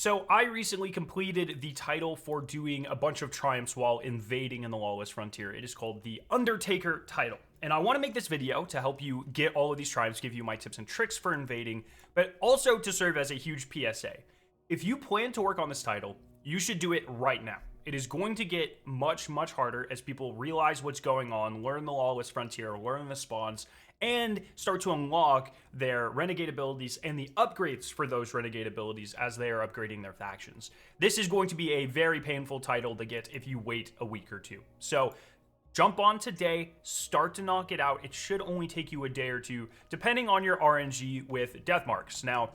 So I recently completed the title for doing a bunch of triumphs while invading in the Lawless Frontier. It is called the Undertaker title. And I want to make this video to help you get all of these triumphs, give you my tips and tricks for invading, but also to serve as a huge PSA. If you plan to work on this title, you should do it right now. It is going to get much, much harder as people realize what's going on, learn the Lawless Frontier, learn the spawns, and start to unlock their renegade abilities and the upgrades for those renegade abilities as they are upgrading their factions. This is going to be a very painful title to get if you wait a week or two. So jump on today, start to knock it out. It should only take you a day or two, depending on your RNG with death marks. Now,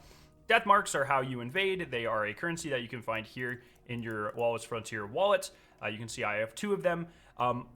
death marks are how you invade. They are a currency that you can find here in your Lawless Frontier wallet. You can see I have 2 of them.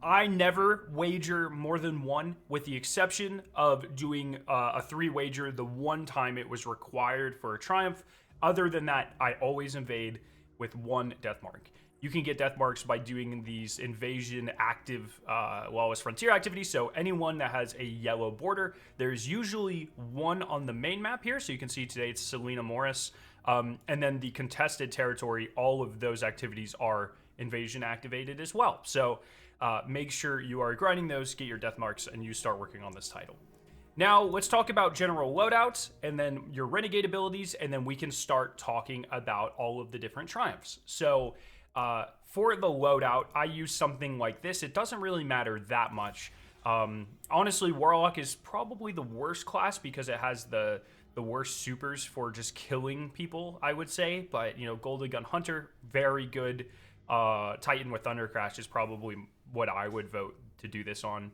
I never wager more than 1, with the exception of doing a 3 wager the one time it was required for a triumph. Other than that, I always invade with 1 death mark. You can get death marks by doing these invasion active Lawless Frontier activities. So anyone that has a yellow border, there's usually 1 on the main map here. So you can see today it's Selena Morris. And then the contested territory, all of those activities are invasion activated as well. So make sure you are grinding those, get your death marks, and you start working on this title. Now, let's talk about general loadouts, and then your renegade abilities, and then we can start talking about all of the different triumphs. So for the loadout, I use something like this. It doesn't really matter that much. Honestly, Warlock is probably the worst class because it has the worst supers for just killing people, I would say. But, you know, Golden Gun Hunter, very good. Titan with Thunder Crash is probably what I would vote to do this on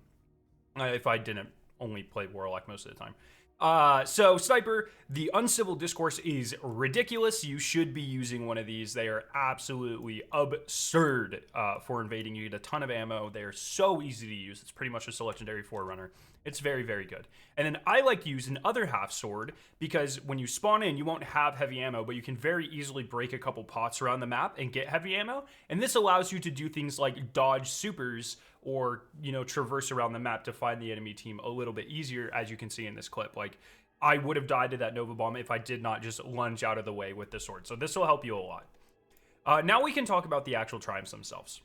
if I didn't only play Warlock most of the time. So Sniper, the Uncivil Discourse is ridiculous. You should be using one of these. They are absolutely absurd for invading. You get a ton of ammo. They are so easy to use. It's pretty much just a legendary Forerunner. It's very, very good. And then I like to use an other half sword because when you spawn in, you won't have heavy ammo, but you can very easily break a couple pots around the map and get heavy ammo. And this allows you to do things like dodge supers or, you know, traverse around the map to find the enemy team a little bit easier, as you can see in this clip. Like, I would have died to that Nova Bomb if I did not just lunge out of the way with the sword. So this will help you a lot. Now we can talk about the actual triumphs themselves.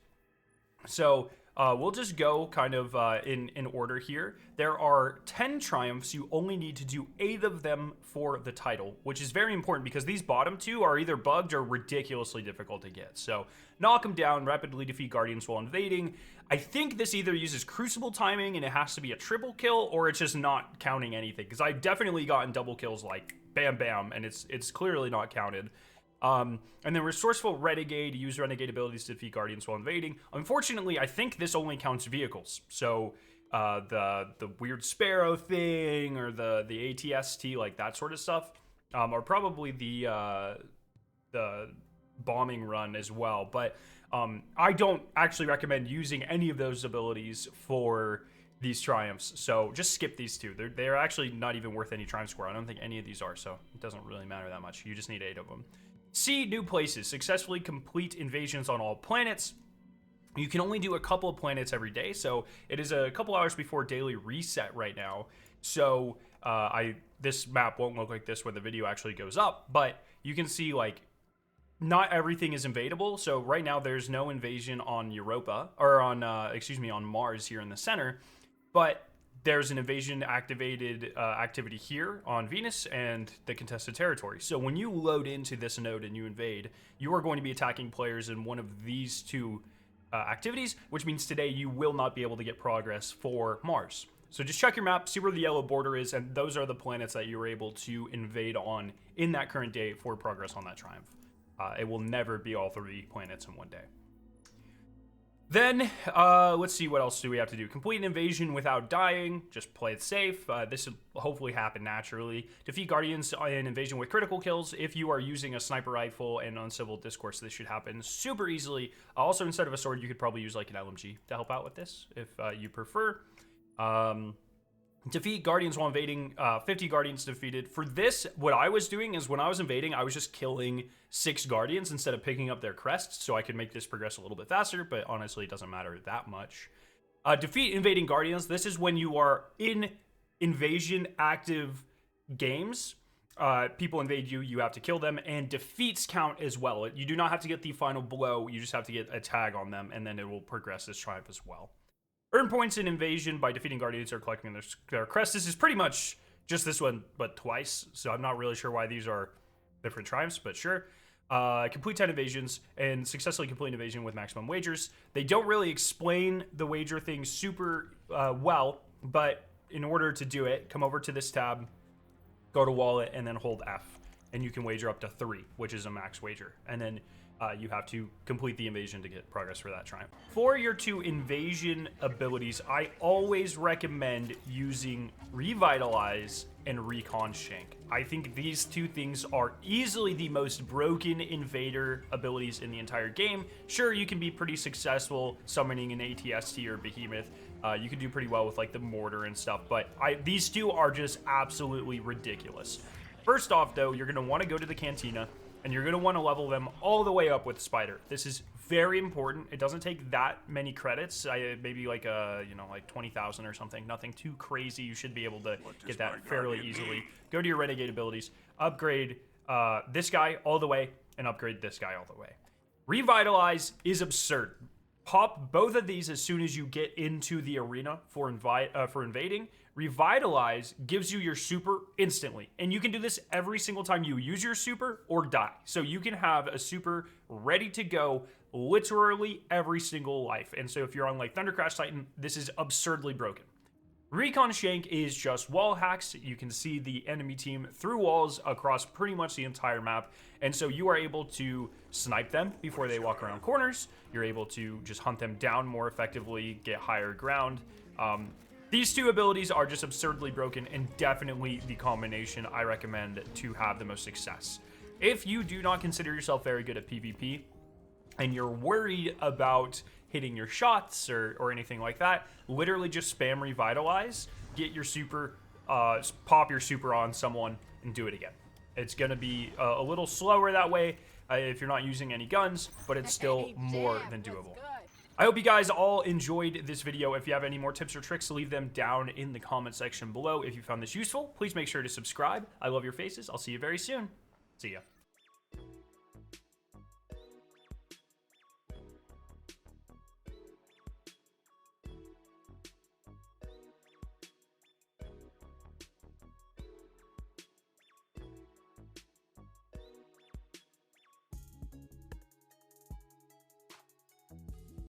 So we'll just go kind of in order here. There are 10 triumphs. You only need to do 8 of them for the title, which is very important because these bottom 2 are either bugged or ridiculously difficult to get. So knock them down, rapidly defeat Guardians while invading. I think this either uses Crucible timing and it has to be a triple kill, or it's just not counting anything, because I've definitely gotten double kills like bam bam and it's clearly not counted. And then Resourceful Renegade, use Renegade abilities to defeat Guardians while invading. Unfortunately, I think this only counts vehicles. So the weird Sparrow thing or the ATST, like that sort of stuff, or probably the bombing run as well. But I don't actually recommend using any of those abilities for these triumphs. So just skip these 2. They're actually not even worth any triumph score. I don't think any of these are, so it doesn't really matter that much. You just need 8 of them. See new places. Successfully complete invasions on all planets. You can only do a couple of planets every day, so it is a couple hours before daily reset right now. So this map won't look like this when the video actually goes up, but you can see like not everything is invadable. So right now there's no invasion on Europa or on on Mars here in the center, but there's an invasion activated activity here on Venus and the contested territory. So when you load into this node and you invade, you are going to be attacking players in one of these 2 activities, which means today you will not be able to get progress for Mars. So just check your map, see where the yellow border is, and those are the planets that you were able to invade on in that current day for progress on that triumph. It will never be all 3 planets in one day. Then, let's see, what else do we have to do? Complete an invasion without dying. Just play it safe. This will hopefully happen naturally. Defeat Guardians in invasion with critical kills. If you are using a sniper rifle and Uncivil Discourse, this should happen super easily. Also, instead of a sword, you could probably use like an LMG to help out with this, if you prefer. Defeat Guardians while invading, 50 Guardians defeated. For this, what I was doing is when I was invading, I was just killing 6 Guardians instead of picking up their crests, so I could make this progress a little bit faster, but honestly, it doesn't matter that much. Defeat invading Guardians. This is when you are in invasion active games, people invade you, you have to kill them, and defeats count as well. You do not have to get the final blow, you just have to get a tag on them, and then it will progress as triumph as well. Earn points in invasion by defeating guardians or collecting their crest. This is pretty much just this one, but twice, so I'm not really sure why these are different triumphs, but sure. Complete 10 invasions and successfully complete an invasion with maximum wagers. They don't really explain the wager thing super well, but in order to do it, come over to this tab, go to wallet, and then hold F, and you can wager up to 3, which is a max wager, and then you have to complete the invasion to get progress for that triumph. For your 2 invasion abilities, I always recommend using Revitalize and Recon Shank. I think these 2 things are easily the most broken invader abilities in the entire game. Sure, you can be pretty successful summoning an ATST or Behemoth. You can do pretty well with like the mortar and stuff, but these 2 are just absolutely ridiculous. First off, though, you're going to want to go to the Cantina, and you're going to want to level them all the way up with Spider. This is very important. It doesn't take that many credits. Maybe like like 20,000 or something. Nothing too crazy. You should be able to get that fairly easily. Go to your renegade abilities, upgrade this guy all the way, and upgrade this guy all the way. Revitalize is absurd. Pop both of these as soon as you get into the arena for invading. Revitalize gives you your super instantly, and you can do this every single time you use your super or die. So you can have a super ready to go literally every single life. And so if you're on like Thundercrash Titan, this is absurdly broken. Recon Shank is just wall hacks. You can see the enemy team through walls across pretty much the entire map. And so you are able to snipe them before they walk around corners. You're able to just hunt them down more effectively, get higher ground. These 2 abilities are just absurdly broken, and definitely the combination I recommend to have the most success. If you do not consider yourself very good at PvP, and you're worried about hitting your shots or anything like that, literally just spam Revitalize, get your super, pop your super on someone, and do it again. It's going to be a little slower that way if you're not using any guns, but it's still more than doable. I hope you guys all enjoyed this video. If you have any more tips or tricks, leave them down in the comment section below. If you found this useful, please make sure to subscribe. I love your faces. I'll see you very soon. See ya.